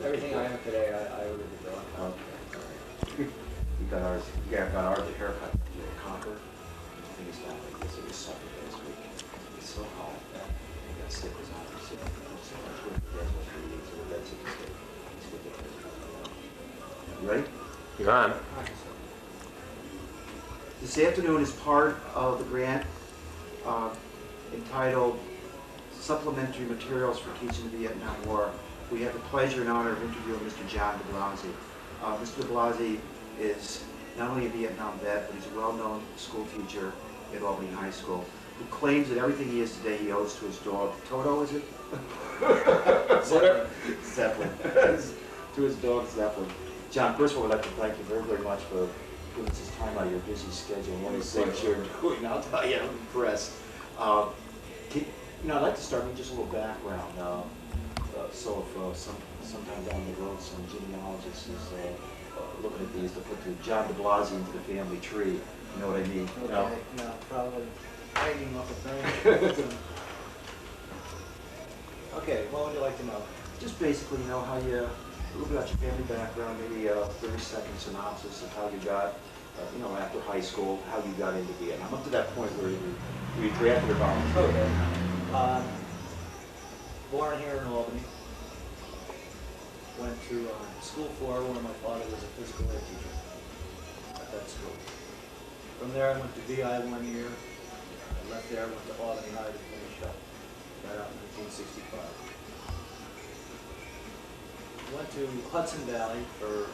Everything I am today, I owe to the dog. Okay, all right. We got ours. Yeah, got ours a haircut. Copper. I think it's not like this. It was something last week. It's so hot that we got stickers on it. So much work. That's what we need. So that's a mistake. You ready? You're on. This afternoon is part of the grant entitled Supplementary Materials for Teaching the Vietnam War. We have the pleasure and honor of interviewing Mr. John DiBlasi. Mr. DiBlasi is not only a Vietnam vet, but he's a well-known school teacher at Albany High School, who claims that everything he is today he owes to his dog. Toto, is it? Zeppelin. To his dog, Zeppelin. John, first of all, I'd like to thank you very, very much for giving us this time out of your busy schedule. One of these things you're doing, I'll tell you, I'm impressed. I'd like to start with just a little background. So if sometime down the road some genealogist is looking at these to put the John DiBlasi into the family tree, you know what I mean? Okay, no, probably hanging off a branch. Okay, what would you like to know? Just basically, how you, a little bit about your family background, maybe a 30-second synopsis of how you got, after high school, how you got into Vietnam, up to that point where you drafted or volunteered. Okay. Born here in Albany. Went to school for where my father was a physical ed teacher at that school. From there I went to VI 1 year. I left there, went to Albany High to finish up. Got out in 1965. Went to Hudson Valley for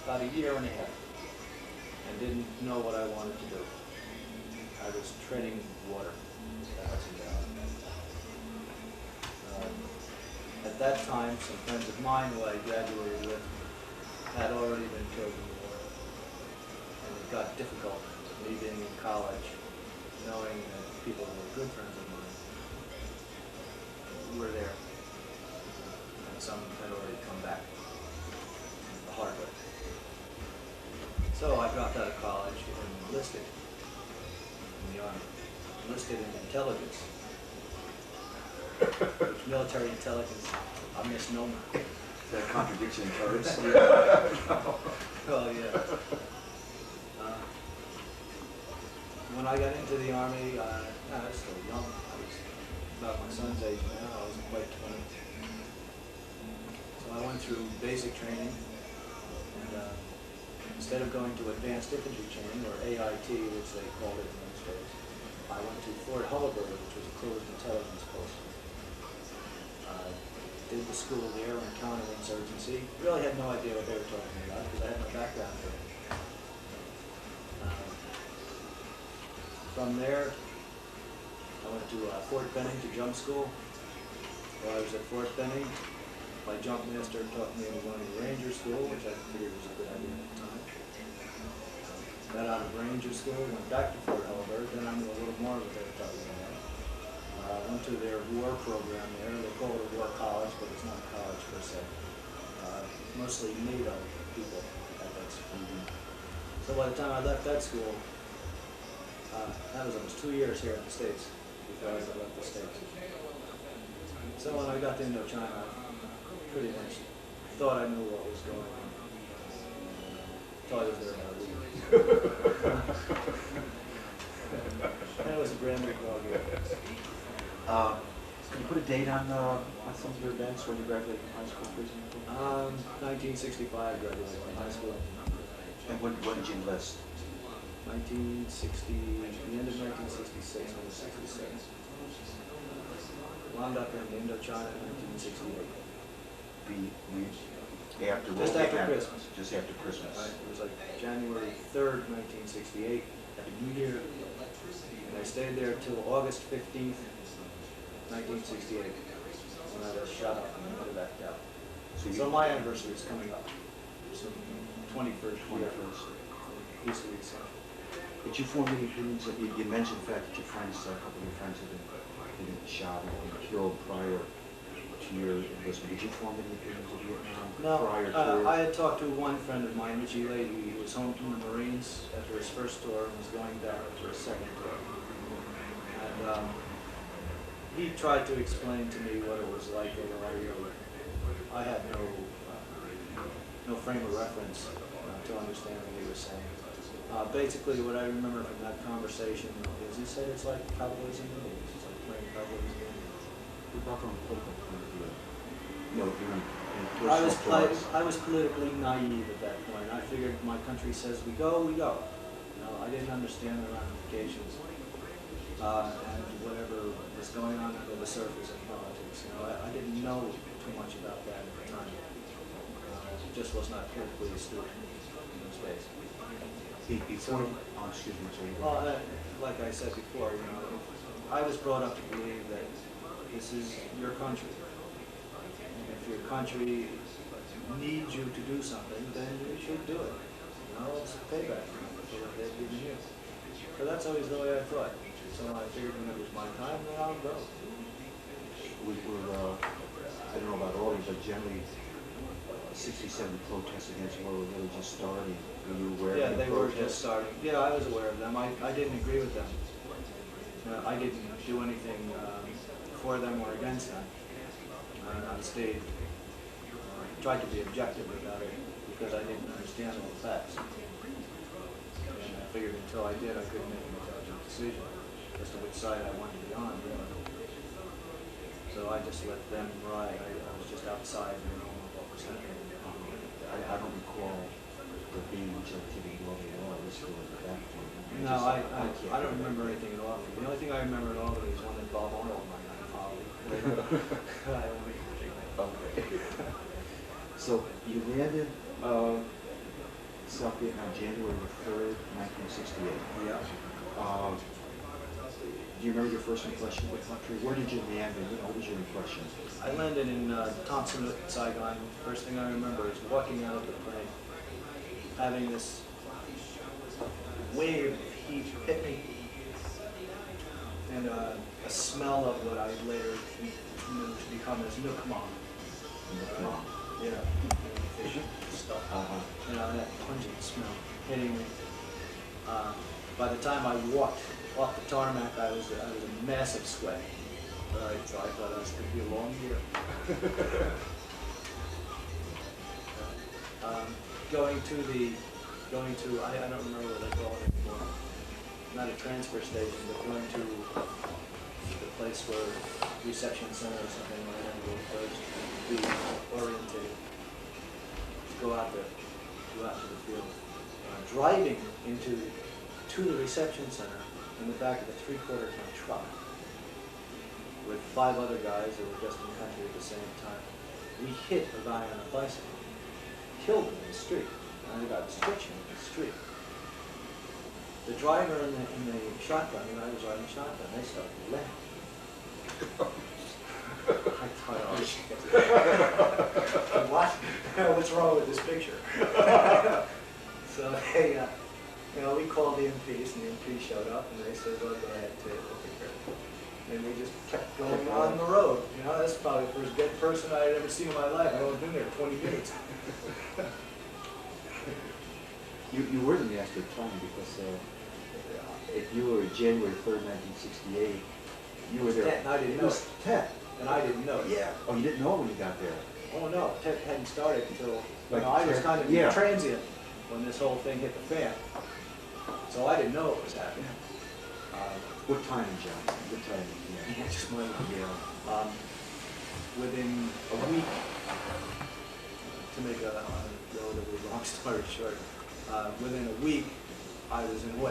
about a year and a half and didn't know what I wanted to do. I was treading water at Hudson Valley. At that time, some friends of mine who I graduated with had already been killed in the war. And it got difficult, me being in college, knowing that people who were good friends of mine were there. And some had already come back the hard way. So I dropped out of college and enlisted in the Army. Enlisted in intelligence. Which military intelligence, a misnomer. Is that a contradiction in terms? Well, yeah. When I got into the Army, I was still young. I was about my son's age now. I wasn't quite 20. So I went through basic training, and instead of going to advanced infantry training, or AIT, which they called it in those days, I went to Fort Hullaburg, which was a closed intelligence post. Did the school there on counterinsurgency. Really had no idea what they were talking about because I had no background in it. From there, I went to Fort Benning to jump school. While I was at Fort Benning, my jump master taught me into going to Ranger School, which I figured was a good idea at the time. Got out of Ranger School, went back to Fort Hullaburg, then I knew a little more of what they were talking about. Went to their war program there. They call it a war college, but it's not a college per se. Mostly NATO people at that school. So by the time I left that school, that was almost 2 years here in the States before I left the States. So when I got to Indochina, I pretty much thought I knew what was going on. Thought I was there about a week. And it was a brand new dog here. Can you put a date on some of your events when you graduated from high school, for example? 1965 graduated from high school. And when did you enlist? 1960, the end of 1966, I was 66. Wound up in Indochina in 1968. Just after Christmas. Just after Christmas. Right, it was like January 3rd, 1968, Happy New Year. And I stayed there till August 15th, 1968, when I was shot up and put back out. So my anniversary is coming up. So 21st. Peace Week. Did you form any opinions? You mentioned the fact that your friends, a couple of your friends had been shot and killed prior to your enlistment. Did you form any opinions of Vietnam prior to? I had talked to one friend of mine, Richie Lady, who was home from the Marines after his first tour and was going back for his second tour. And he tried to explain to me what it was like over there. I had no no frame of reference to understand what he was saying. Basically, what I remember from that conversation is he said it's like cowboys and Indians. It's like playing cowboys and Indians. What about from a political point of view? No, you're in I was politically naive at that point. I figured my country says we go, we go. You know, I didn't understand the ramifications and whatever was going on under the surface in politics. You know, I didn't know too much about that at the time. Just was not politically astute in those days. Excuse me, sorry. Well, like I said before, you know, I was brought up to believe that this is your country. If your country needs you to do something, then you should do it. You know, it's payback for what they've given you. So that's always the way I thought. So I figured when it was my time, then I'll go. I don't know about all of you, but generally, 67 protests against war were really just starting. Were you aware Yeah, of the they were protests? just starting. Yeah, I was aware of them. I didn't agree with them. I didn't do anything for them or against them. I stayed, tried to be objective about it because I didn't understand all the facts. And I figured until I did, I couldn't make an intelligent decision as to which side I wanted to be on. So I just let them ride. I was just outside and what was happening. I don't recall there being much activity while they were this school at that point. No, I don't remember anything at all. The only thing I remember at all is one that Bob Arnold might not follow. Okay. So you landed South Vietnam January the 3rd, 1968. Yeah. Do you remember your first impression of the country? Where did you land and what was your impression? I landed in Thompson, Saigon. First thing I remember is walking out of the plane, having this wave of heat hit me, and a smell of what I later knew to become as nukmon. Yeah, fish stuff. You know, that pungent smell hitting me. By the time I walked off the tarmac, I was a massive sweat. Right, so I thought it was going to be a long year. Going to, I don't remember what they call it anymore. Not a transfer station, but going to the place where reception center or something like that will first be oriented. Go out to the field. Driving to the reception center in the back of a 3/4-ton truck with 5 other guys that were just in the country at the same time. We hit a guy on a bicycle, killed him in the street, and I got stretching in the street. The driver in the shotgun, and I was riding shotgun, they started laughing. I thought, oh shit. What? What's wrong with this picture? So they, we called the MPs, and the MP showed up, and they said, well, go ahead, take a picture. And we just kept going on the road. You know, that's probably the first dead person I had ever seen in my life. I've only been there 20 minutes. You were in the extra time because if you were January 3rd, 1968, you were there. I didn't know. It was Tet. And I didn't know. Yeah. Oh, you didn't know when you got there? Oh no, Tet hadn't started until, Like I was kind of yeah. transient when this whole thing hit the fan. So I didn't know what was happening. What time, John? What time? Yeah, just my Yeah. within a week, to make a relatively long story short, within a week, I was in Hue.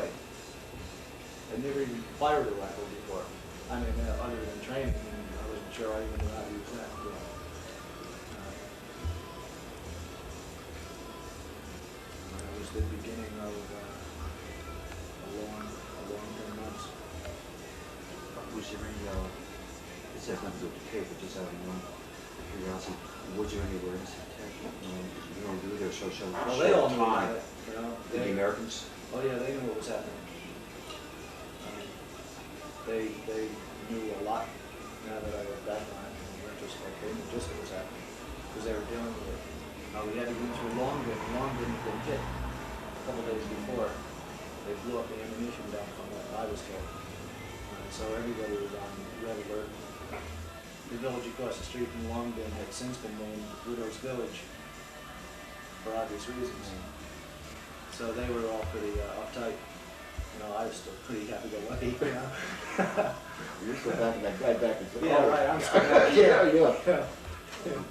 I'd never even fired a rifle before. I mean, other than training, and I wasn't sure I even knew how to use that. It was the beginning of a long-term months. Was there any, this has nothing to do with the tape, but just out of my own curiosity, was there any awareness of tech? You don't do their social Well, they all knew about it, you know. Did the Americans? Oh yeah, they knew what was happening. They knew a lot. Now that I look back on it, in retrospect, they knew just what was happening because they were dealing with it. We had to go through Longdon. Longdon had been hit a couple days before. They blew up the ammunition dump from what I was told. So everybody was on red alert. The village across the street from Longdon had since been named Widow's Village. for obvious reasons. So they were all pretty uptight. You know, I was still pretty happy-go-lucky, you know. You're still back in that guy back in the Yeah, right, I'm still back. Yeah.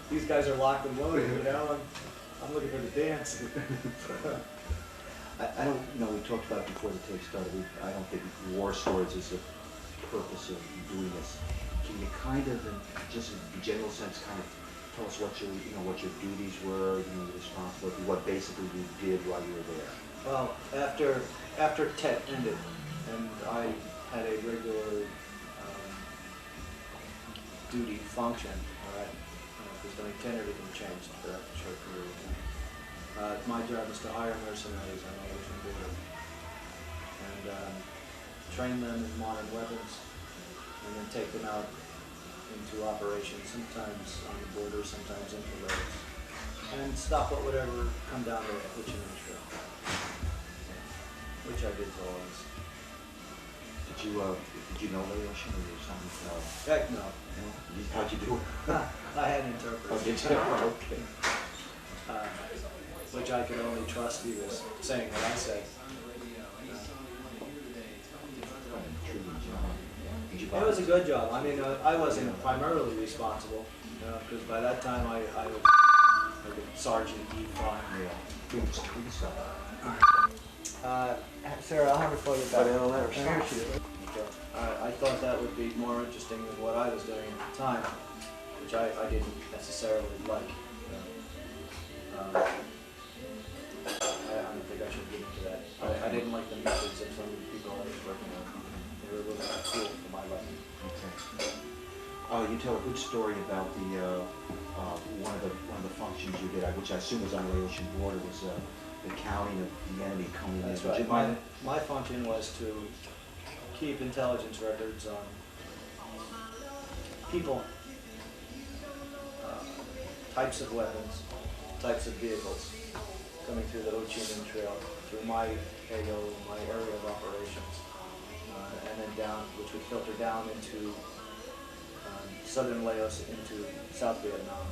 These guys are locked and loaded, you know, I'm looking for the dance. I don't, you know, we talked about it before the tape started, I don't think war stories is the purpose of doing this. Can you kind of, in just in general sense, kind of tell us what your, you know, what your duties were, you know, your responsibility, what basically you did while you were there? Well, after TET ended, and I had a regular duty function, all right, because during TET everything changed for a short period of time. My job was to hire mercenaries on the ocean border and train them in modern weapons, and then take them out into operations, sometimes on the border, sometimes into raids, and stop at whatever come down the Hitching Trail, which I did to all this. Did you know Laotian or your son? Heck no. How'd you do it? I had an interpreter. Oh, did you? Okay. Which I could only trust he was saying what I said. It was a good job. I mean, I wasn't primarily responsible, you know, because by that time I was like a Sergeant E5. Sarah, I'll have her call you back. Here she is. I thought that would be more interesting than what I was doing at the time, which I didn't necessarily like. You know. I don't think I should get into that. I didn't like the methods of some of the people I was working with. They were a little bit cool for my liking. Okay. You tell a good story about the one of the functions you did, which I assume was on the Laotian border, was the counting of the enemy coming in. That's Would you right. mind? My function was to keep intelligence records on people, types of weapons, types of vehicles coming through the Ho Chi Minh Trail, through my AO, my area of operations, and then down, which would filter down into southern Laos, into South Vietnam,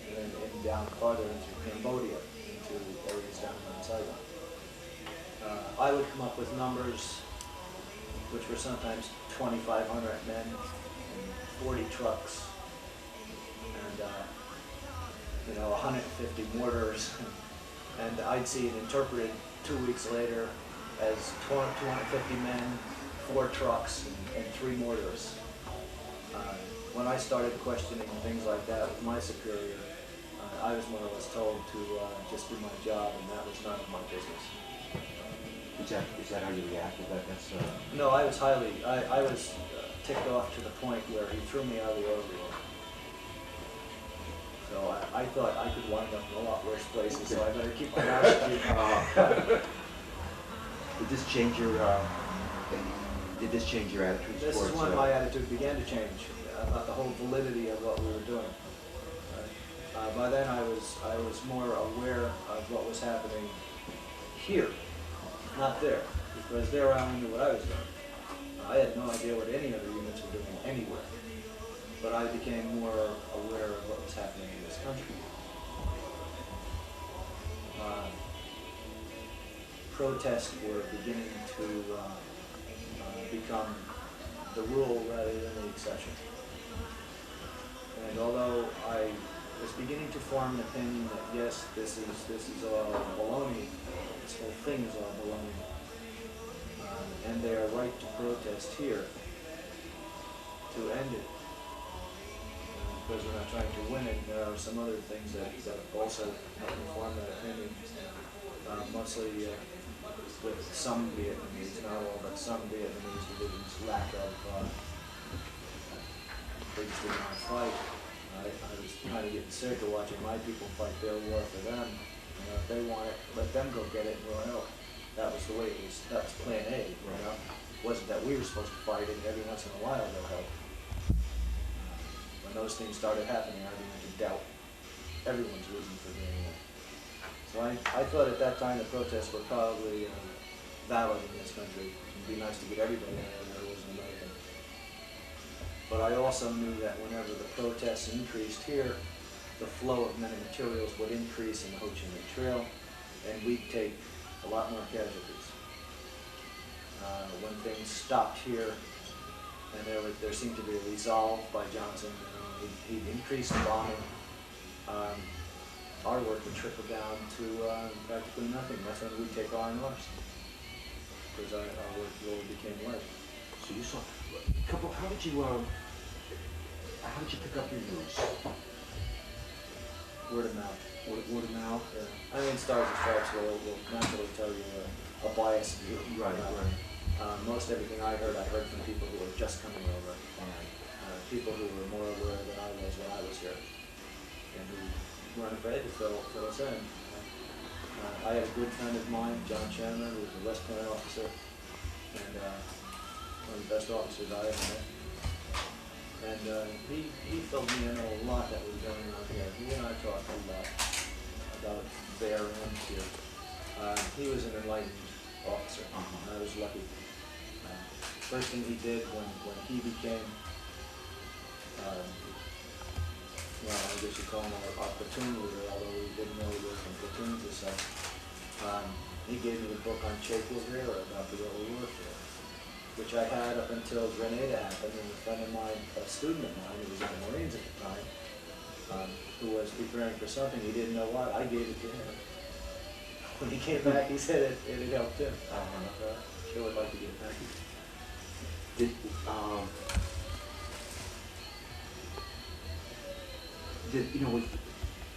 and then down farther into Cambodia, into areas down in Saigon. I would come up with numbers which were sometimes 2,500 men and 40 trucks and you know, 150 mortars, and I'd see it interpreted 2 weeks later as 250 men, 4 trucks, and 3 mortars. When I started questioning things like that with my superior, I was more or less told to just do my job, and that was none of my business. Is that how you reacted? No, I was I was ticked off to the point where he threw me out of the order room. So I thought I could wind up in a lot worse places, so I better keep my mouth shut. Did this change your attitude This towards? is when my attitude began to change about the whole validity of what we were doing. By then I was more aware of what was happening here, not there, because there I only knew what I was doing. I had no idea what any other units were doing anywhere, but I became more aware of what was happening in this country. Protests were beginning to become the rule rather than the exception. And although I was beginning to form an opinion that yes, this is all baloney, this whole thing is all baloney, and they are right to protest here to end it, because we're not trying to win it. There are some other things that also help me form that opinion, mostly with some Vietnamese, not all, but some Vietnamese divisions' lack of they just didn't want to fight. I was kind of getting sick of watching my people fight their war for them. You know, if they want it, let them go get it and we'll help. That was the way it was. That was plan A. You know, it wasn't that we were supposed to fight it. Every once in a while they'll help. When those things started happening, I began to doubt everyone's reason for doing it. So I thought at that time the protests were probably valid in this country. It'd be nice to get everybody in there that was an American. But I also knew that whenever the protests increased here, the flow of men and materials would increase in the Ho Chi Minh Trail, and we'd take a lot more casualties. When things stopped here, and there seemed to be a resolve by Johnson, he'd increase the bombing. Our work would trickle down to practically nothing. That's when we'd take R&Rs, because our work really became light. So you saw, how did you pick up your news? Word of mouth. Word of mouth? Yeah. I mean, Stars and Stripes will naturally tell you a biased view. Right. Most everything I heard from people who were just coming over. People who were more aware than I was when I was here, and who weren't afraid to fill us in. I had a good friend of mine, John Chandler, who was a West Point officer, and one of the best officers I ever met. And he filled me in on a lot that was going on here. He and I talked a lot about their ends here. He was an enlightened officer. I was lucky. First thing he did when he became, well, I guess you call him our platoon leader, although we didn't know he was in platoons or such. He gave me a book on Che Guevara about the guerrilla warfare, which I had up until Grenada happened, and a friend of mine, a student of mine, who was in the Marines at the time, who was preparing for something, he didn't know what, I gave it to him. When he came back, he said it had helped him. Sure would like to get it back.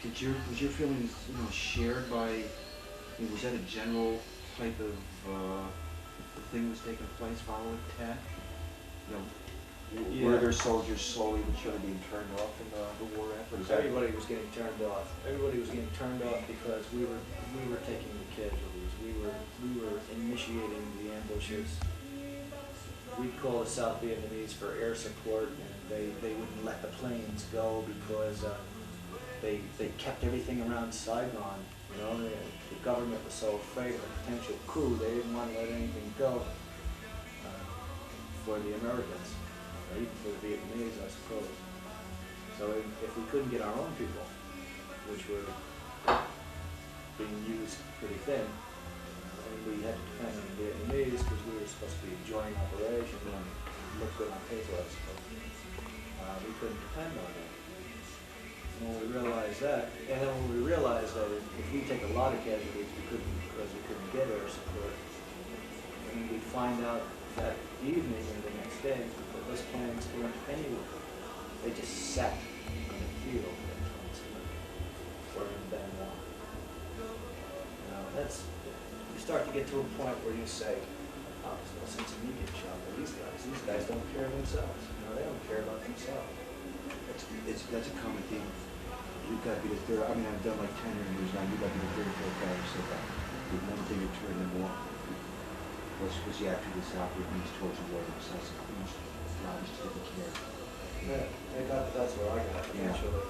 Was your feelings, shared by, was that a general type of thing was taking place following Tet? Were there soldiers slowly but surely being turned off from the war effort? Everybody was getting turned off. Everybody was getting turned off because we were taking the casualties. We were initiating the ambushes. We'd call the South Vietnamese for air support, and they wouldn't let the planes go because they kept everything around Saigon. The government was so afraid of a potential coup, they didn't want to let anything go for the Americans, or even for the Vietnamese, I suppose. So if we couldn't get our own people, which were being used pretty thin, we had to depend on the Vietnamese because we were supposed to be a joint operation and look good on paper, I suppose. We couldn't depend on it. When we realized that, and then when we realized that if we take a lot of casualties, because we couldn't get air support, and we'd find out that evening or the next day that those planes weren't anywhere. They just sat on the field or in Benoit. You start to get to a point where you say, oh, there's no sense of me getting shot by these guys. These guys don't care themselves. They don't care about themselves. That's a common theme. You've got to be the third. I mean, I've done like 10 interviews now. You've got to be the third or fourth guy who said that. The one thing that turned them off was the attitude of South Vietnamese towards the war themselves. Just didn't care. Yeah, that's where I got it, actually.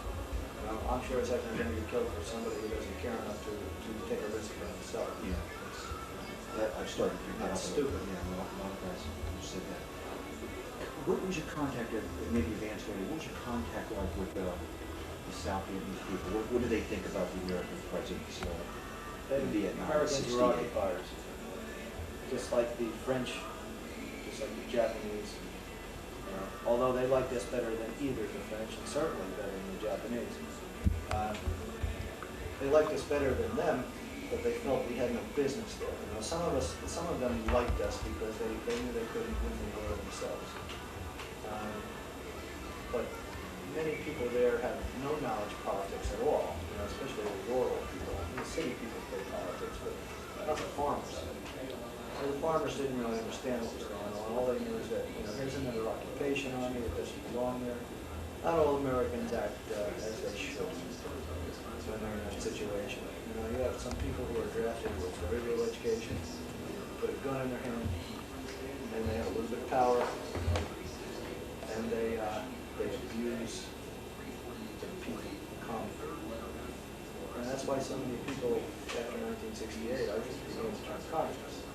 I'm sure it's like you're going to get killed for somebody who doesn't care enough to take a risk for himself. Yeah. I've started to pick that up. That's stupid. Yeah, a lot of guys who said that. What was your contact, maybe advanced already, what was your contact like with the South Vietnamese people? What do they think about the American presence in Vietnam? Americans were occupiers, just like the French, just like the Japanese. Although they liked us better than either the French, and certainly better than the Japanese. They liked us better than them, but they felt we had no business there. Some of them liked us because they knew they couldn't win the war themselves. But many people there have no knowledge of politics at all, especially the rural people. The city people play politics, but not the farmers. So the farmers didn't really understand what was going on. All they knew is that here's another occupation army that doesn't belong there. Not all Americans act as they should when they're in that situation. You have some people who are drafted with very little education, put a gun in their hand, and they have a little bit of power, and they abuse the people commonly. And that's why so many people after 1968 I think began to turn communists.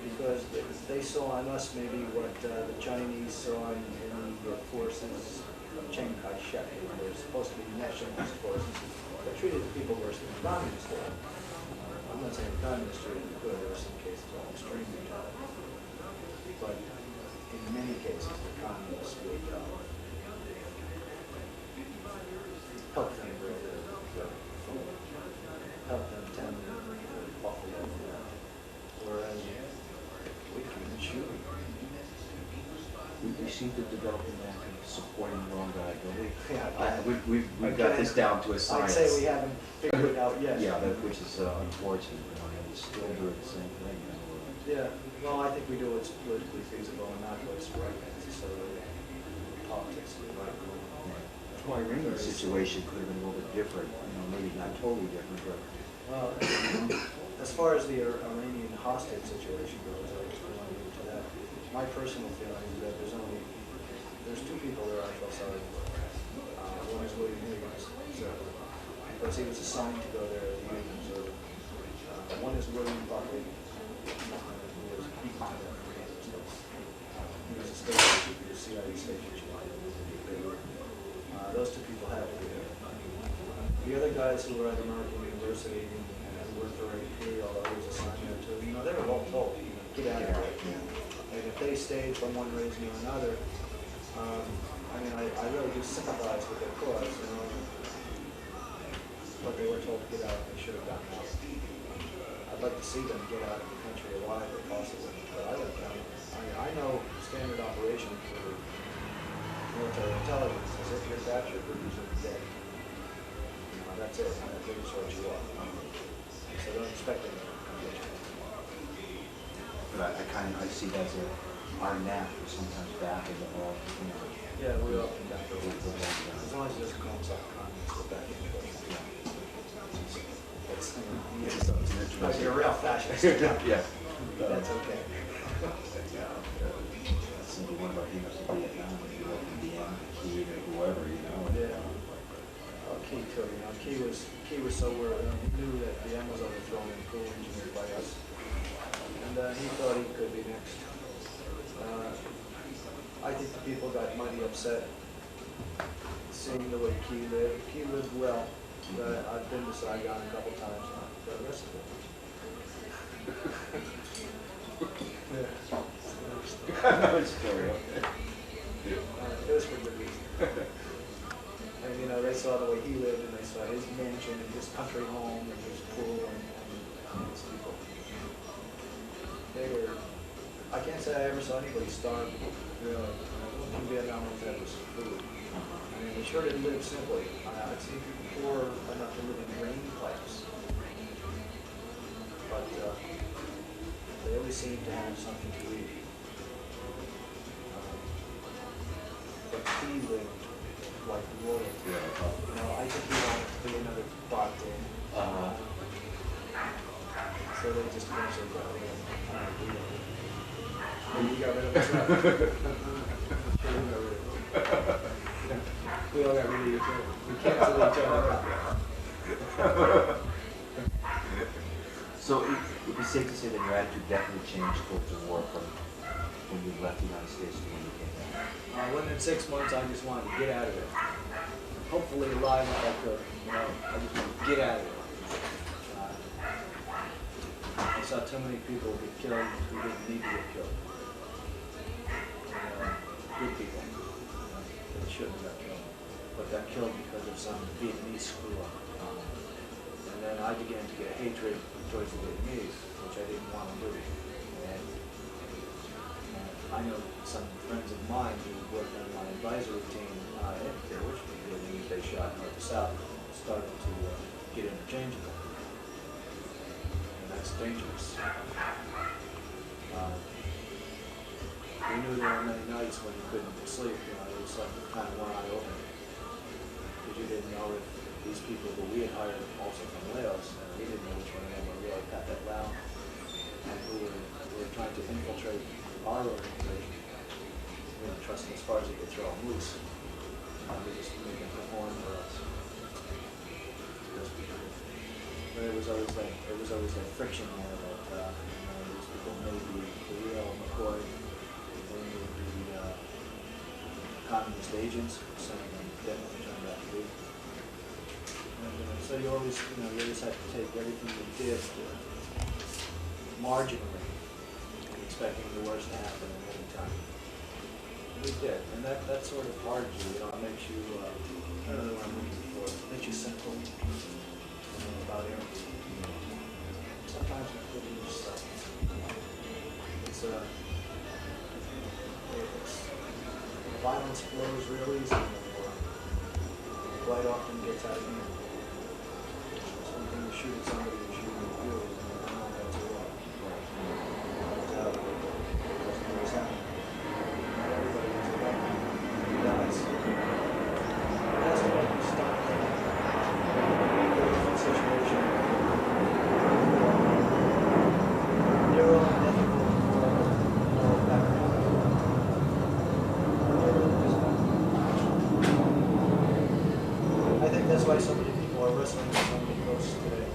Because they saw in us maybe what the Chinese saw in the forces Chiang Kai-shek, they're supposed to be nationalist forces. They treated the people worse than the communists did. I'm not saying the communists treated them good, there were some cases of extreme brutality. But in many cases, the communists would help them grow their food, help them tend their buffalo, whereas we couldn't shoot. We seem to develop a knack of supporting the wrong guy, don't we? Yeah. We've got this down to a science. I'd say we haven't figured it out yet. Yeah, which is unfortunate, you know, and we still do the same thing, you know. Yeah, well, I think we do what's politically feasible and not what's right necessarily. Politics is right. The Iranian situation could have been a little bit different, you know, maybe not totally different, but. Well, as far as the Iranian hostage situation goes, I just want to get to that. My personal feeling is that there's two people there I feel sorry for. One is William Higgins, because he was assigned to go there as a Union observer. One is William Buckley, who was beaten to death for his mistakes. He was a station chief, he was a CIA station chief. Those two people had to be there. The other guys who were at American University and worked for AP, although he was assigned there too, you know, they were all told, you know, get out of here. And if they stayed for one reason or another, I mean, I really do sympathize with their cause, you know. But they were told to get out, they should have gotten out. I'd like to see them get out of the country alive if possible, but I don't know. I mean, I know standard operation for military intelligence is if you're captured, you're usually dead. You know, that's it, and they just what you are. So don't expect anything from you. But I see that as our knack is sometimes back in the hall, you know. Yeah, we often back over. As long as it doesn't comes up comments, we're back in the That's you're a real fascist. Yeah. That's okay. That's simply one of our heroes in Vietnam, if you look in DM, Key, or whoever, you know. Yeah. Key too, you know, Key was so worried, he knew that the M was overthrown and cool engineered by us. And he thought he could be next. I think the people got mighty upset seeing the way Key lived. Key lived well. I've been to Saigon a couple times, not the rest of it. No, it's story, okay. It was for good reason. And you know, they saw the way he lived, and they saw his mansion and his country home and his pool and his people. They were, I can't say I ever saw anybody starve. Really. In Vietnam, that was food. I mean, they sure didn't live simply. I'd seen people poor enough to live in rain pipes. But they always seemed to have something to eat. But he lived like royalty. You know, I think he wanted to be another doctor. So they just eventually got rid of him. And you got rid of him. Sure, we got rid of him. We all got rid of each other. We canceled each other out. So it would be safe to say that your attitude definitely changed towards the war from when you left the United States to when you came back. Within 6 months, I just wanted to get out of it. Hopefully alive if I could. You know, I just wanted to get out of it. I saw too many people get killed who didn't need to get killed. Good people that shouldn't have got killed, but got killed because of some Vietnamese screw up. And then I began to get hatred towards the Vietnamese, which I didn't want to do. And I know some friends of mine who worked on my advisory team, which Vietnamese they shot north to south, started to get interchangeable. And that's dangerous. We knew there were many nights when you couldn't sleep, you know, it was like kind of one eye open. Because you didn't know if these people who we had hired also from Laos, and we didn't know which one of them were really Pat that loud, and who were trying to infiltrate our organization. We didn't trust them as far as they could throw them loose. We just made them perform for us. But it was always that friction there that you know, these people may be the real McCoy. communist agents, some of them definitely turned out to be. And so you always have to take everything you did marginally, expecting the worst to happen at any time. And we did, and that sort of hards you, it makes you, I don't know what I'm looking for, it makes you cynical about everything. Sometimes we put in yourself. Violence flows real easy in the war. Quite often gets out of hand. It's one thing to shoot at somebody and shoot at you, and you don't know that's a war. But it doesn't always happen. Not everybody is a weapon. He dies. That's what you stop thinking. Different situation. Neural and ethical moral background. I think that's why so many people are wrestling with so many ghosts today.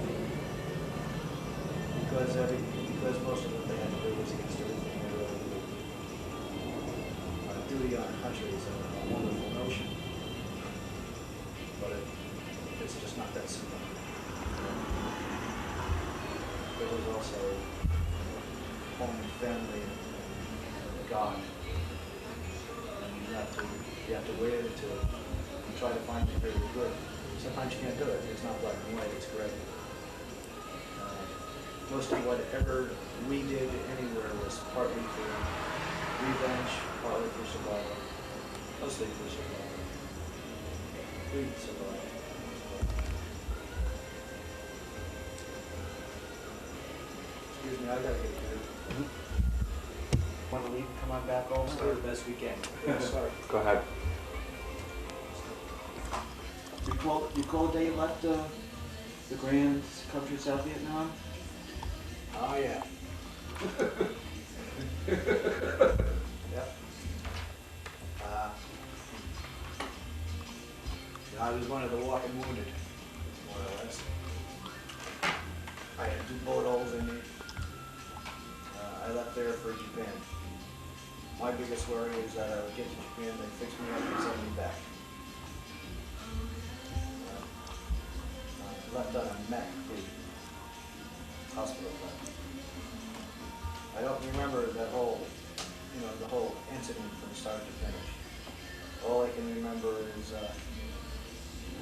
Because most of what they had to do was against everything they really do. Duty on our country is a wonderful notion, but it's just not that simple. There was also home and family and God. And you have to weigh the two and try to find the greater good. Sometimes you can't do it. It's not black and white, it's gray. Most of whatever we did anywhere was partly for revenge, partly for survival. Mostly for survival. We survived. Excuse me, I gotta get here. Want to leave and come on back over? Let's do the best we can. Yeah, sorry. Go ahead. Recall the day you left the grand country of South Vietnam? Oh, yeah. Yep. I was one of the walking wounded, more or less. I had 2 bullet holes in me. I left there for Japan. My biggest worry is that I would get to Japan, they'd fix me up and send me back. Left on a mech, the hospital bed. I don't remember that whole, the whole incident from start to finish. All I can remember is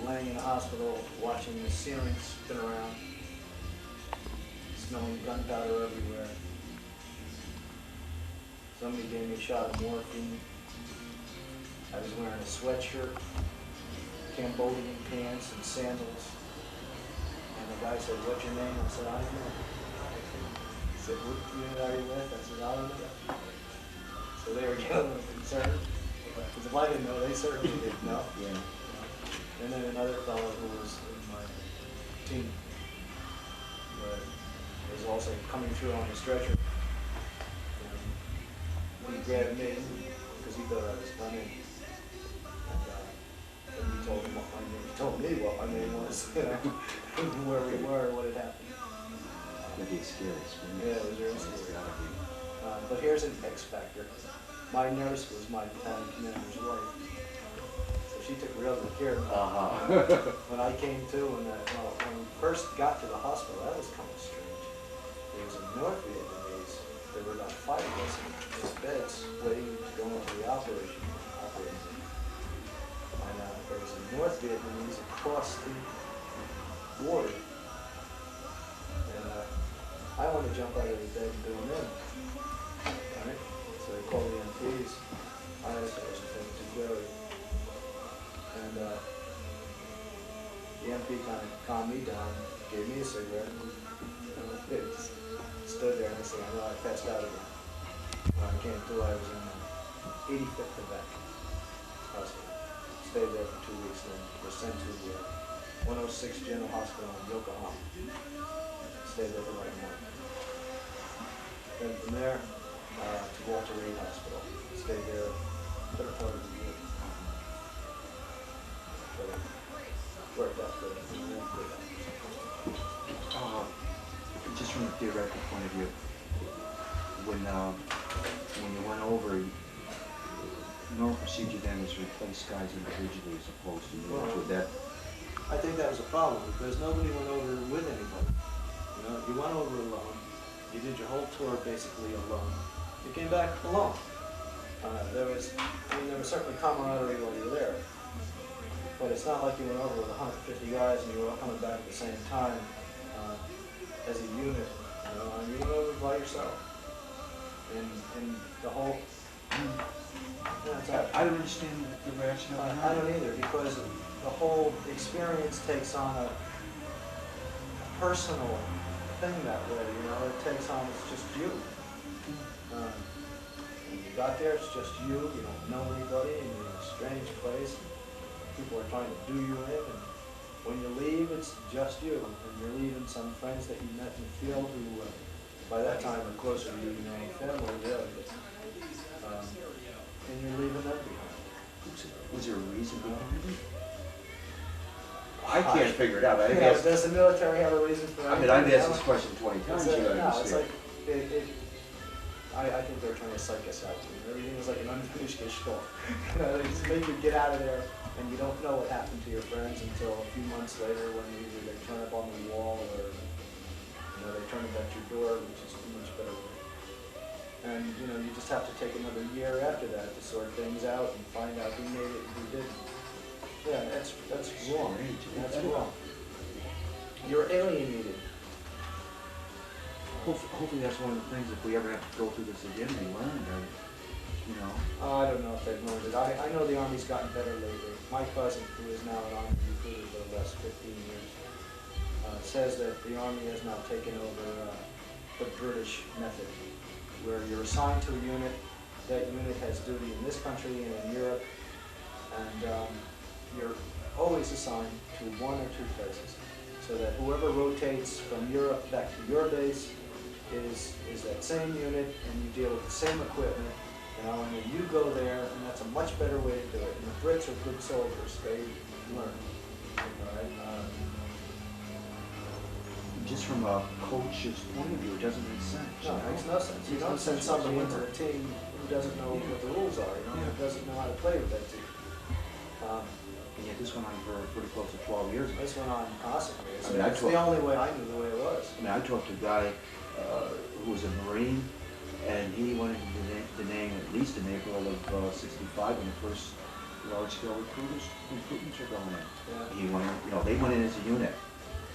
laying in the hospital, watching the ceiling spin around, smelling gunpowder everywhere. Somebody gave me a shot of morphine. I was wearing a sweatshirt, Cambodian pants, and sandals. And the guy said, "What's your name?" I said, "I don't know." He said, "What unit are you with?" I said, "I don't know." So they were getting a little concerned. Because if I didn't know, they certainly didn't know. Yeah. And then another fellow who was in my team was also coming through on a stretcher. And he grabbed me because he thought I was done in. And he told him what my name. He told me what my name was, where we were, what had happened. That'd be a scary experience. Yeah, it was really scary. But here's an X factor. My nurse was my battalion commander's wife. So she took real good care of me. When I came to, when we first got to the hospital, that was kind of strange. There was a North Vietnamese. There were about 5 of us in these beds waiting to go into the operating room. And there was a North Vietnamese across the ward. And I wanted to jump out of the bed and do him in. Right? So they called the MPs. I asked if I was taking to Jerry. And the MP kind of calmed me down, gave me a cigarette, and stood there and I said, "I know I passed out again." When I came to, I was in the 85th Quebec hospital. Stayed there for 2 weeks, then was sent to the 106 General Hospital in Yokohama. Stayed there for like a month. Then from there to Walter Reed Hospital. Stayed there for a part of the year. So it worked out good. Just from a theoretical point of view, when you went over, normal procedure then is to replace guys individually as opposed to units. Would that, I think that was a problem because nobody went over with anybody. You know, you went over alone. You did your whole tour basically alone. You came back alone. There was certainly camaraderie while you were there, but it's not like you went over with 150 guys and you were all coming back at the same time as a unit. You know, and you went over by yourself. And the whole. Yeah, I don't understand the rationale behind it. I don't either, because the whole experience takes on a personal thing that way, you know, it takes on, it's just you. When you got there, it's just you don't know anybody, and you're in a strange place, people are trying to do you in, and when you leave, it's just you, and you're leaving some friends that you met in the field who, by that time, are closer to you than your own family, really. And you're leaving them behind. Was there a reason behind it? I can't figure it out. Does the military have a reason for that? I mean, I've asked this question 20 times. It's like, I think they're trying to psych us out. Everything is like an unfinished story. They just make you get out of there, and you don't know what happened to your friends until a few months later when either they turn up on the wall or they turn up at your door, which is a much better way. And you just have to take another year after that to sort things out and find out who made it and who didn't. Yeah, that's wrong. That's wrong. You're alienated. Hopefully that's one of the things, if we ever have to go through this again, we learn, I don't know if they've learned it. I know the Army's gotten better lately. My cousin, who is now an Army recruiter for the last 15 years, says that the Army has now taken over the British method, where you're assigned to a unit, that unit has duty in this country and in Europe, and you're always assigned to one or two places, so that whoever rotates from Europe back to your base is that same unit, and you deal with the same equipment, and then you go there, and that's a much better way to do it. And the Brits are good soldiers; they learn. Just from a coach's point of view, it doesn't make sense. No, it makes no sense. You don't send somebody into a team who doesn't know what the rules are, who doesn't know how to play with that team. And yet this went on for pretty close to 12 years. This went on constantly. It's the only way I knew the way it was. I talked to a guy who was a Marine, and he went into the name, at least in April of '65, when the first large-scale recruitments were going in. Yeah. He went in, they went in as a unit,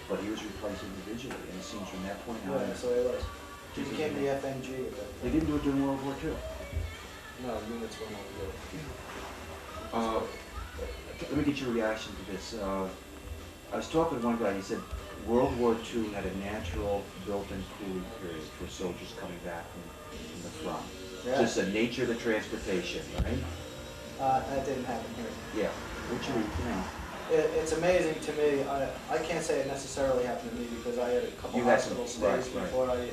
but he was replaced individually, and it seems from that point on. Yeah, so it was. He became the FNG at that point. They didn't do it during World War II. No, units went on the Let me get your reaction to this. I was talking to one guy, he said World War II had a natural built-in cooling period for soldiers coming back from the front. Yeah. Just the nature of the transportation, right? That didn't happen here. Yeah. What's your opinion? It's amazing to me. I can't say it necessarily happened to me because I had a couple hospital stays before I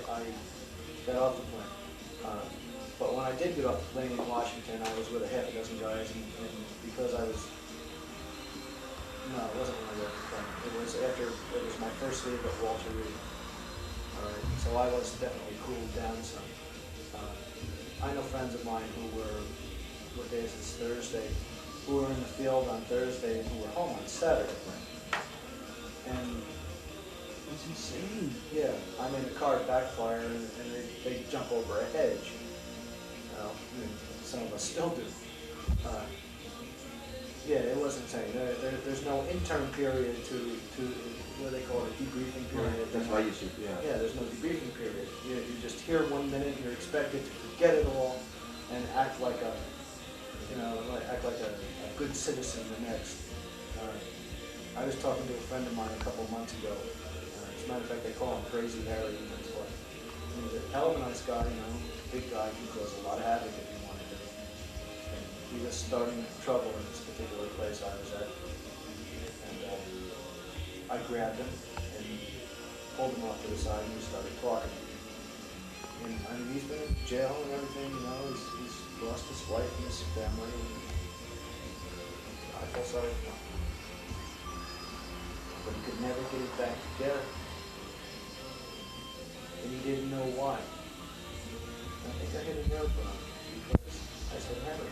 got off the plane. But when I did get off the plane in Washington, I was with a half a dozen guys, and because I was, no, it wasn't when I got off the plane. It was my first leave at Walter Reed. All right, so I was definitely cooled down some. I know friends of mine who were, what day is this, Thursday, who were in the field on Thursday and who were home on Saturday. And It's insane. yeah, I mean, the car backfire and they jump over a hedge. Some of us still do. Yeah, it was insane. There's no intern period to what they call it, a debriefing period. That's what I used to, yeah. Yeah, there's no debriefing period. You just hear 1 minute, you're expected to forget it all and act like a good citizen the next. I was talking to a friend of mine a couple months ago. As a matter of fact, they call him Crazy Harry. That's what. He's a hell of a nice guy, big guy who cause a lot of havoc if he wanted to. And he was starting trouble in this particular place I was at. And I grabbed him and pulled him off to the side and we started talking. And I mean, he's been in jail and everything, he's lost his wife and his family. And I felt sorry for him. But he could never get it back together. And he didn't know why. I think I hit a nerve with him because I said, never.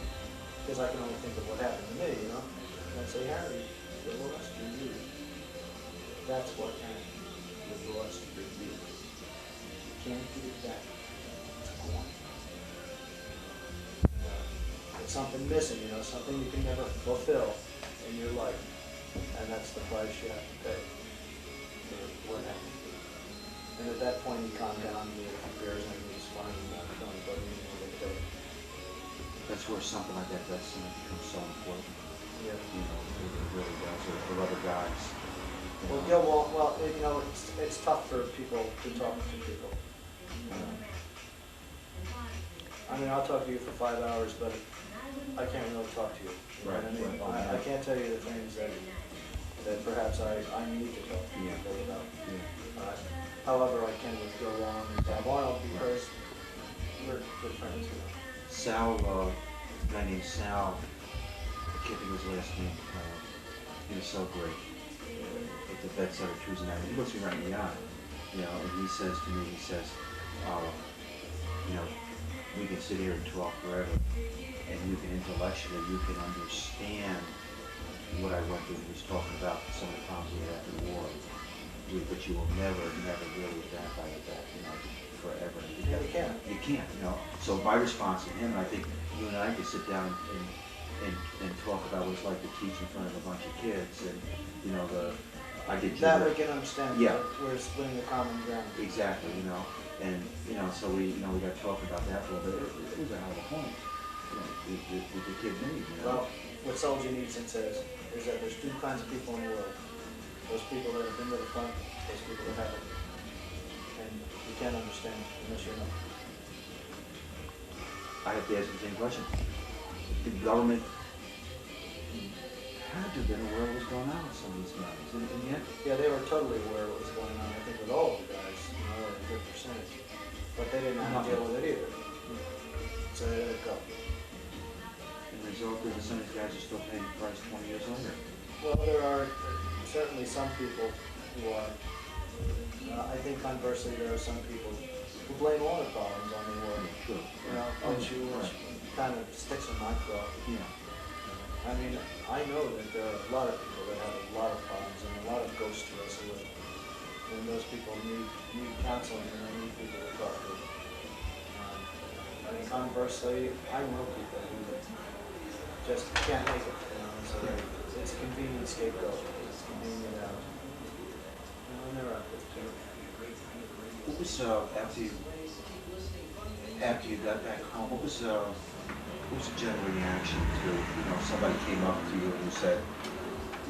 because I can only think of what happened to me, you know? And I say, Harry, you lost your youth. That's what happened. You lost your youth. You can't get it back. It's gone. It's something missing, you know, something you can never fulfill in your life. And that's the price you have to pay for what happened. And at that point, you calm down, you get a few beers, and it's fine, and not going to bother you anymore. That's where something like that center becomes so important. Yeah. You know, it really does, or for other guys. Well, yeah, well, you know, it's tough for people to talk to people. I mean, I'll talk to you for 5 hours, but I can't really talk to you. You know what I mean? I can't tell you the things that perhaps I need to talk to you about. Yeah. However, I can with Joe Long and Bob Arnold because we're good friends. You know? Sal, a guy named Sal, I can't think of his last name. He was so great. At the vet center Tuesday night, he looks me right in the eye, you know, and he says to me, you know, we can sit here and talk forever, and you can intellectually, you can understand what I went through. He was talking about some of the problems we had after the war, but you will never really identify with that, you know, forever. You can't. You can't, you know. So my response to him, I think you and I could sit down and talk about what it's like to teach in front of a bunch of kids, and you know, I did that we can understand. Yeah. We're splitting the common ground. Exactly, you know, and you know, so we got to talk about that for a little bit. It was a hell of a point. You know, the kid need, you know. Well, what Solzhenitsyn says is that there's two kinds of people in the world. Those people that have been to the front, those people that haven't. And you can't understand unless you know. I have to ask the same question. The government had to have been aware of what was going on with some of these guys, and yet. Yeah, they were totally aware of what was going on, I think, with all of the guys, you know, a good percentage. But they didn't have to deal with it either. So they let it go. And the result is that some of these guys are still paying the price 20 years later. Well, there are certainly some people who are, I think conversely, there are some people who blame all the problems on the war. Sure. You know, which kind of sticks in my craw. Yeah. I mean, I know that there are a lot of people that have a lot of problems and a lot of ghosts to wrestle with. And those people need counseling and they need people to talk to. I mean, conversely, I know people who just can't make it, you know, so it's a convenient scapegoat. It's convenient out. You know, and they're out there too. What was after you got back home? What was the general reaction to, you know, somebody came up to you and said,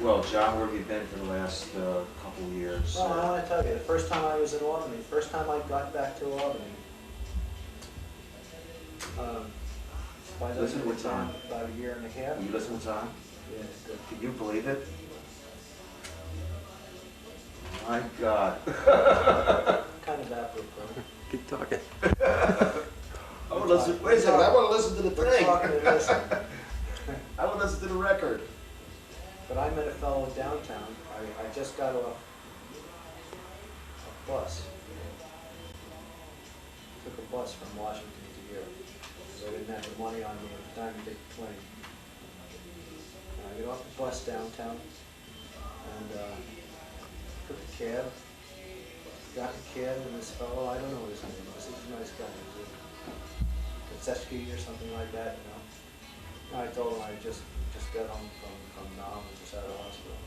"Well, John, where have you been for the last couple of years?" Well, I want to tell you, the first time I was in Albany, first time I got back to Albany, Listen to what's on. About a year and a half. Will you listen to time? Yeah, good. Can you believe it? My God. Kind of apropos. Keep talking. I want to listen. Wait a second. I want to listen to the We're thing. talking and listen. I want to listen to the record. But I met a fellow downtown. I just got off a bus. Took a bus from Washington to here. So I didn't have the money on me at the time to take the plane. And I get off the bus downtown and took a cab. Got the cab and this fellow, I don't know his name was. He was a nice guy. He was a Katsechki or something like that, you know. And I told him I just got home from Naval, just out of the hospital.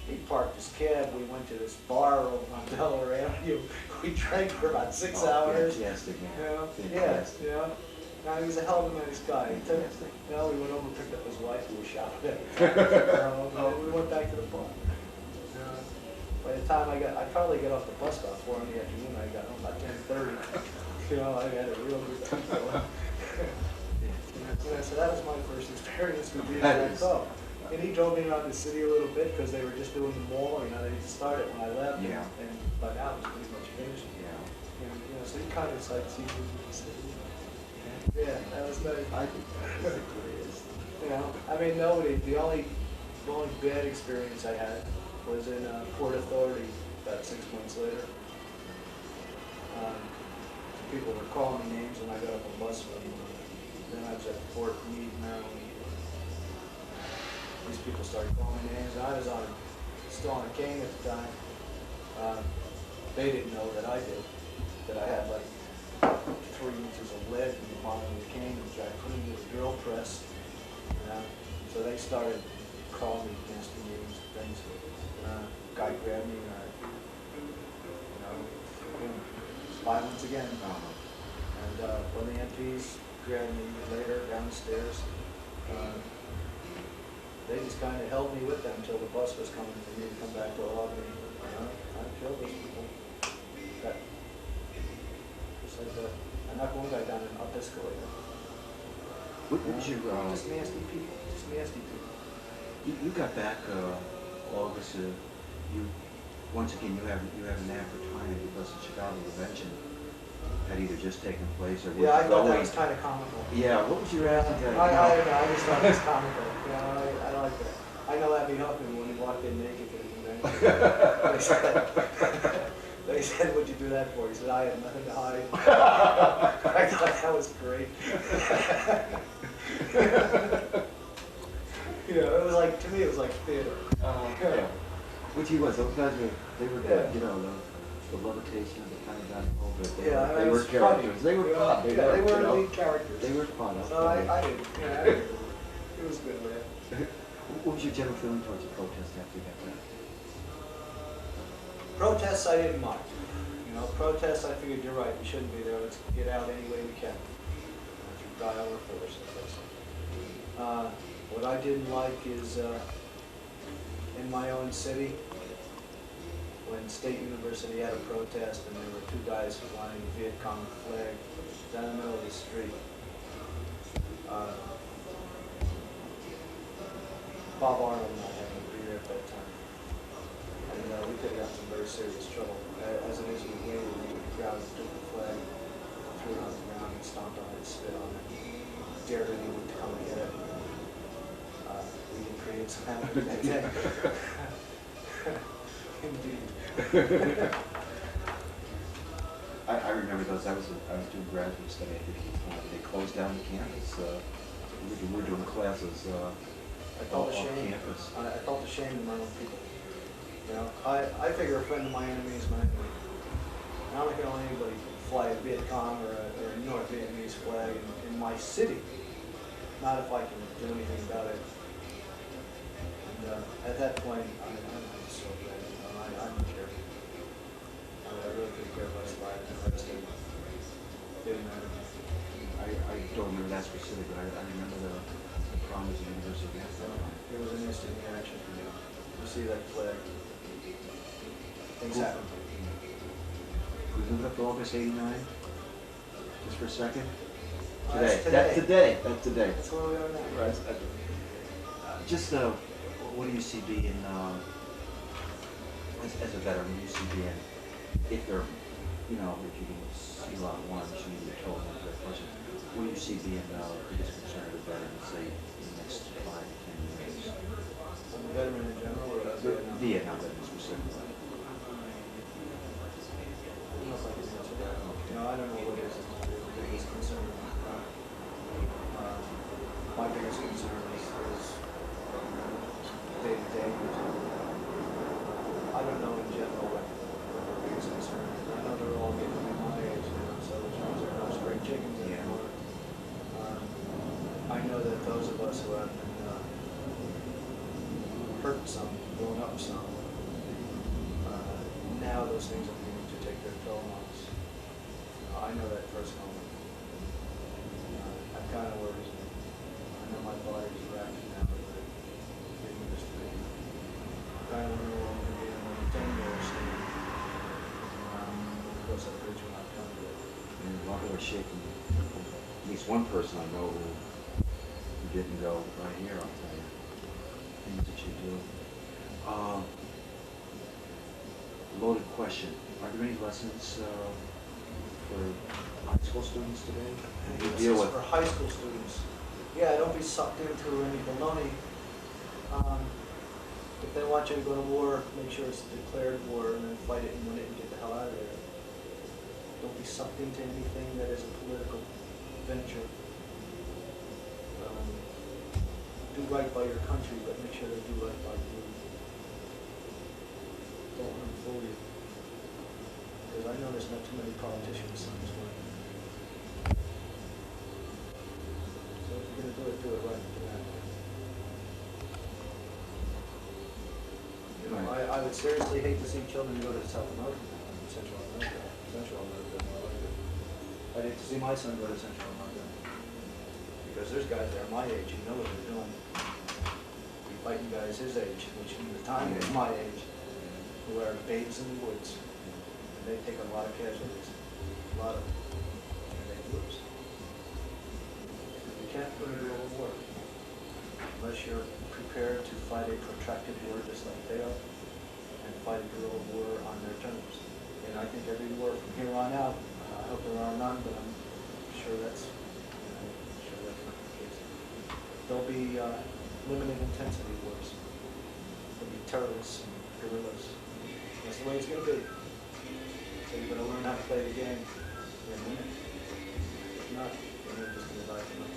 He parked his cab, we went to this bar over on Delaware Avenue. We drank for about 6 hours. Fantastic, man. You know? Fantastic. Yeah, yeah. Now, he was a hell of a nice guy. He took, you know, we went over and picked up his wife, who was shot at. And we went back to the bar. By the time I probably got off the bus about 4 in the afternoon. I got home about 10:30. You know, I had a real good time. So that was my first experience with being back home. And he drove me around the city a little bit because they were just doing the mall. You know, they just started when I left. Yeah. And by now it was pretty much finished. Yeah. And, you know, so he kind of sightseeing the city. Yeah, that was nice. I think that's the greatest. You know, I mean, the only bad experience I had was in Port Authority about 6 months later. People were calling me names and I got off a bus with them. Then I was at Fort Meade, Maryland, these people started calling me names, and I was still on a cane at the time. They didn't know that I did, that I had like 3 inches of lead in the bottom of the cane, which I put into a drill press. So they started calling me nasty names and things. Guy grabbed me, violence again. And when the MPs grabbed me later downstairs, they just kind of held me with them until the bus was coming for me to come back to Albany. I killed those people. Just like that. I knocked one guy down an up escalator. What was your, Just nasty people. Just nasty people. you got back, August, you, once again, you have an knack for timing because the Chicago Convention had either just taken place or was Yeah, I thought that going. was kind of comical. Yeah, what was your attitude? I don't know, I just thought it was comical. I like that. I know Abby Huffman when he walked in naked to the convention. They said, what'd you do that for? He said, I had nothing to hide. I thought that was great. It was like, to me, it was like theater. Yeah. Which he was, those guys were, they were good, Yeah. the levitation of the Pentagon over it. Yeah, They were characters. They were fun. They were lead characters. They were fun. So I did. Yeah, it was good, man. What was your general feeling towards the protest after you got back? Protests, I didn't mind. Protests, I figured you're right. We shouldn't be there. Let's get out any way we can. Through guile or force, as they say. What I didn't like is in my own city, when State University had a protest and there were 2 guys flying the Viet Cong flag down the middle of the street. Bob Arnold and I happened to be there at that time. And we could have got some very serious trouble. As it is, we waited and the crowd took the flag, threw it on the ground and stomped on it, spit on it, dared anyone to come and get it. We did create some havoc that day. Indeed. I remember those. I was doing graduate study at the time. They closed down the campus. We were doing classes I felt off ashamed. campus. I felt ashamed of my own people. I figure a friend of my enemy is my enemy. And I'm not going to let anybody fly a Viet Cong or a North Vietnamese flag in my city. Not if I can do anything about it. And at that point, I'm so bad. I don't care. I really couldn't care less if I had been arrested. Didn't matter. I don't remember that specific, but I remember the promise of the University of Naval. It was an instant reaction. You see that flag. Things happen. We moved up to August '89, just for a second. That's That's today. That's today. That's where we are now. Right. Just what do you see being, as a veteran, what do you see being, if there, if you can see a lot of one, you need to be told that question. What do you see being the biggest concern of the veteran, say, in the next 5 to 10 years? The veteran in general, or Vietnam? Vietnam veterans specifically. I don't know what is the biggest concern. My biggest concern is day to day. I don't know in general what their biggest concern is. I know they're all getting to be my age now, so which means there are no spring chickens anymore. I know that those of us who have been hurt some, blown up some, now those things are beginning to take their toll on us. I know that firsthand. That kind of worries me. I know my body's reacting now to it. Getting this to me. I kind of wonder what I'm going to be in another 10 years. Cross that bridge when I come to it. And a lot of are shaking. At least one person I know who didn't go right here, I'll tell you. Things that you do. Loaded question. Are there any lessons for high school students today? You This deal is with for high school students. Yeah, don't be sucked into any baloney. If they want you to go to war, make sure it's a declared war and then fight it and win it and get the hell out of there. Don't be sucked into anything that is a political venture. do right by your country, but make sure they do right by you. Don't let them fool you. Because I know there's not too many politicians on this one. So if you're gonna do it right. You know, I would seriously hate to see children go to South America, Central America, more like it. I'd hate to see my son go to Central America. Because there's guys that are my age who know what they're doing. Be fighting guys his age, which in the time was my age, who are babes in the woods. And they take a lot of casualties, a lot of them, and they lose. You can't put into a war unless you're prepared to fight a protracted war just like they are, and fight a guerrilla war on their terms. And I think every war from here on out, I hope there are none, but I'm sure that's not the case. There'll be limited intensity wars. There'll be terrorists and guerrillas. That's the way it's going to be. So you're going to learn how to play the game. You're going to win it. If not, then you're just going to die from it.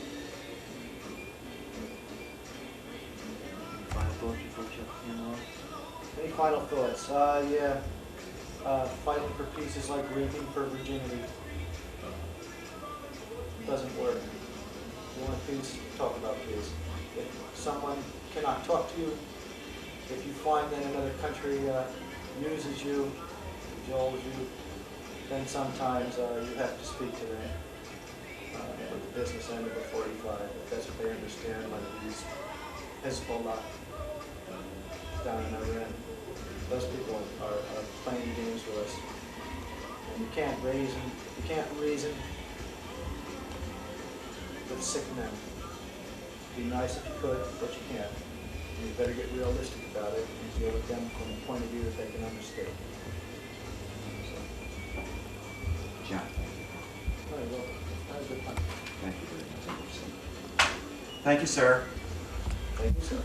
Final thoughts before Chuck off? Any final thoughts? Fighting for peace is like raping for virginity. Doesn't work. If you want peace, talk about peace. If someone cannot talk to you, if you find that another country uses you, cajoles you, then sometimes you have to speak to them with the business end of the 45. If that's what they understand, like these Hezbollah down in Iran. Those people are playing games with us. And you can't reason with sick men. Be nice if you could, but you can't. And you better get realistic about it and deal with them from the point of view that they can understand. So, John, very well. That was a good time. thank you very much. Thank you, sir. Thank you, sir.